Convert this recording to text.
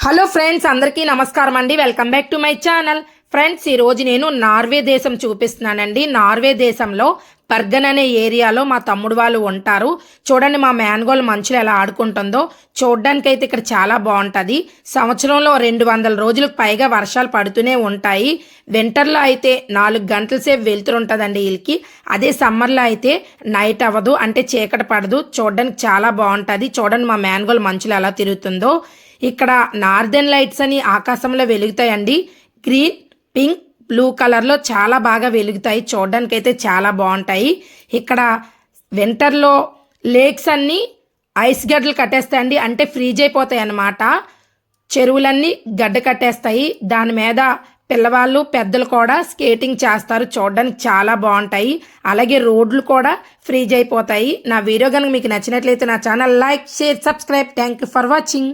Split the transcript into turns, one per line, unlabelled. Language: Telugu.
హలో ఫ్రెండ్స్, అందరికీ నమస్కారం అండి. Welcome back to my channel. Friends, ఈరోజు నేను నార్వే దేశం చూపిస్తున్నానండి. నార్వే దేశంలో బర్గన్ అనే ఏరియాలో మా తమ్ముడు వాళ్ళు ఉంటారు. చూడండి మా మ్యాన్గోల్ మంచులో ఎలా ఆడుకుంటుందో. చూడడానికి అయితే ఇక్కడ చాలా బాగుంటుంది. సంవత్సరంలో 200 రోజులకు పైగా వర్షాలు పడుతూనే ఉంటాయి. వింటర్లో అయితే 4 గంటల సేపు వెళ్తుంటుందండి వీళ్ళకి. అదే సమ్మర్లో అయితే నైట్ అవ్వదు, అంటే చీకటి పడదు. చూడడానికి చాలా బాగుంటుంది. చూడండి మా మ్యాన్గోల్ మంచులో ఎలా తిరుగుతుందో. ఇక్కడ నార్దర్న్ లైట్స్ అని ఆకాశంలో వెలుగుతాయండి. గ్రీన్, పింక్, బ్లూ కలర్లో చాలా బాగా వెలుగుతాయి. చూడడానికి అయితే చాలా బాగుంటాయి. ఇక్కడ వింటర్లో లేక్స్ అన్నీ ఐస్ గడ్డలు కట్టేస్తాయండి, అంటే ఫ్రీజ్ అయిపోతాయి అన్నమాట. చెరువులన్నీ గడ్డ కట్టేస్తాయి. దాని మీద పిల్లవాళ్ళు పెద్దలు కూడా స్కేటింగ్ చేస్తారు. చూడడానికి చాలా బాగుంటాయి. అలాగే రోడ్లు కూడా ఫ్రీజ్ అయిపోతాయి. నా వీడియో కనుక మీకు నచ్చినట్లయితే నా channel like, share, subscribe. Thank you for watching.